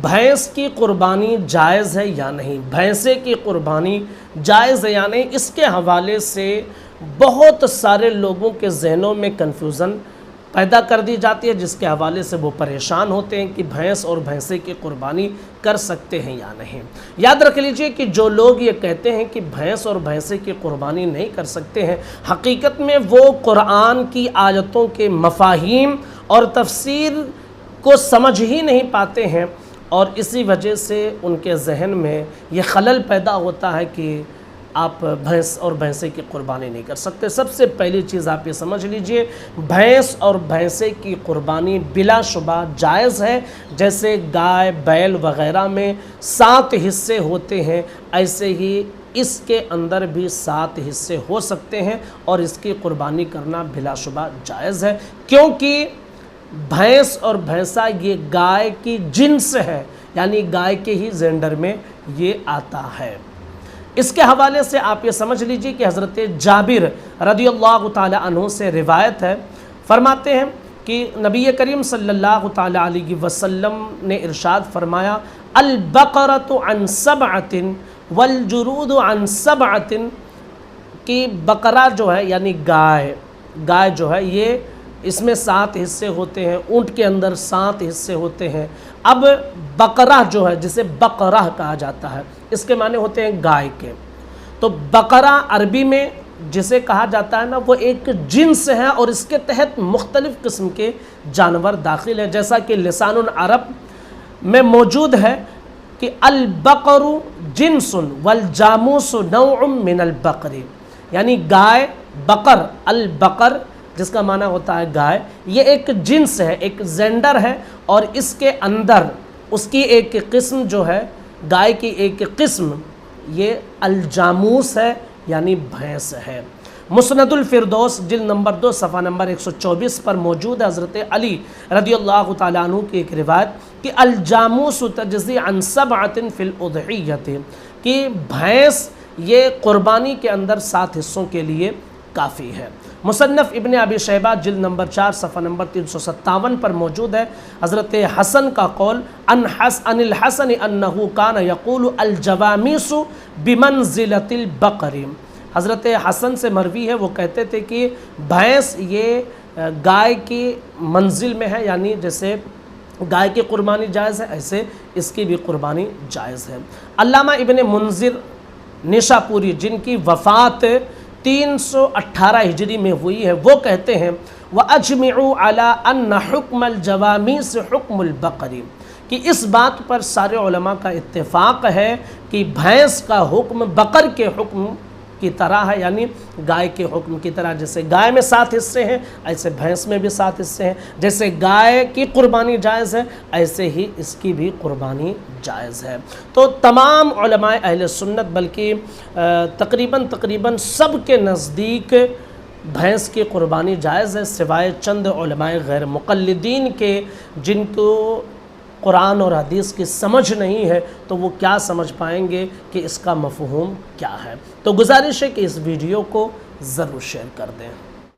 بھینس کی قربانی جائز ہے یا نہیں، بھینسے کی قربانی جائز ہے یا نہیں، اس کے حوالے سے بہت سارے لوگوں کے ذہنوں میں کنفیوژن پیدا کر دی جاتی ہے، جس کے حوالے سے وہ پریشان ہوتے ہیں کہ بھینس اور بھینسے کی قربانی کر سکتے ہیں یا نہیں۔ یاد رکھ لیجئے کہ جو لوگ یہ کہتے ہیں کہ بھینس اور بھینسے کی قربانی نہیں کر سکتے ہیں، حقیقت میں وہ قرآن کی آیتوں کے مفاہیم اور تفسیر کو سمجھ ہی نہیں پاتے ہیں، اور اسی وجہ سے ان کے ذہن میں یہ خلل پیدا ہوتا ہے کہ آپ بھینس اور بھینسے کی قربانی نہیں کر سکتے۔ سب سے پہلی چیز آپ یہ سمجھ لیجئے، بھینس اور بھینسے کی قربانی بلا شبہ جائز ہے۔ جیسے گائے بیل وغیرہ میں 7 حصے ہوتے ہیں، ایسے ہی اس کے اندر بھی 7 حصے ہو سکتے ہیں، اور اس کی قربانی کرنا بلا شبہ جائز ہے، کیونکہ بھینس اور بھینسا یہ گائے کی جنس ہے، یعنی گائے کے ہی زینڈر میں یہ آتا ہے۔ اس کے حوالے سے آپ یہ سمجھ لیجئے کہ حضرت جابر رضی اللہ تعالی عنہ سے روایت ہے، فرماتے ہیں کہ نبی کریم صلی اللہ تعالی علیہ وسلم نے ارشاد فرمایا، البقرۃ عن 7 والجرود عن 7، کہ بقرہ جو ہے یعنی گائے جو ہے یہ اس میں 7 حصے ہوتے ہیں، اونٹ کے اندر 7 حصے ہوتے ہیں۔ اب بقرہ جو ہے جسے بقرہ کہا جاتا ہے، اس کے معنی ہوتے ہیں گائے کے۔ تو بقرہ عربی میں جسے کہا جاتا ہے نا، وہ ایک جنس ہے، اور اس کے تحت مختلف قسم کے جانور داخل ہیں، جیسا کہ لسان العرب میں موجود ہے کہ البقر جنس والجاموس نوع من البقر، یعنی گائے بقر، البقر جس کا معنی ہوتا ہے گائے، یہ ایک جنس ہے، ایک زینڈر ہے، اور اس کے اندر اس کی ایک قسم جو ہے، گائے کی ایک قسم یہ الجاموس ہے، یعنی بھینس ہے۔ مسند الفردوس جلد نمبر 2 صفحہ نمبر 124 پر موجود ہے حضرت علی رضی اللہ تعالیٰ عنہ کی ایک روایت کہ الجاموس تجزی عن 7 فی الاضحیۃ، کہ بھینس یہ قربانی کے اندر 7 حصوں کے لیے کافی ہے۔ مصنف ابن ابی شیبہ جلد نمبر 4 صفحہ نمبر 357 پر موجود ہے حضرت حسن کا قول، ان الحسن انہ کان یقول الجوامیس بمنزلۃ البقر، حضرت حسن سے مروی ہے، وہ کہتے تھے کہ بھینس یہ گائے کی منزل میں ہے، یعنی جیسے گائے کی قربانی جائز ہے ایسے اس کی بھی قربانی جائز ہے۔ علامہ ابن منذر نیشاپوری جن کی وفات 318 ہجری میں ہوئی ہے، وہ کہتے ہیں وَأَجْمِعُوا عَلَىٰ أَنَّ حُكْمَ الْجَوَامِيسِ حُكْمُ الْبَقَرِ، کہ اس بات پر سارے علماء کا اتفاق ہے کہ بھینس کا حکم بقر کے حکم کی طرح ہے، یعنی گائے کے حکم کی طرح، جیسے گائے میں 7 حصے ہیں ایسے بھینس میں بھی 7 حصے ہیں، جیسے گائے کی قربانی جائز ہے ایسے ہی اس کی بھی قربانی جائز ہے۔ تو تمام علماء اہل سنت بلکہ تقریباً سب کے نزدیک بھینس کی قربانی جائز ہے، سوائے چند علماء غیر مقلدین کے، جن کو قرآن اور حدیث کی سمجھ نہیں ہے، تو وہ کیا سمجھ پائیں گے کہ اس کا مفہوم کیا ہے۔ تو گزارش ہے کہ اس ویڈیو کو ضرور شیئر کر دیں۔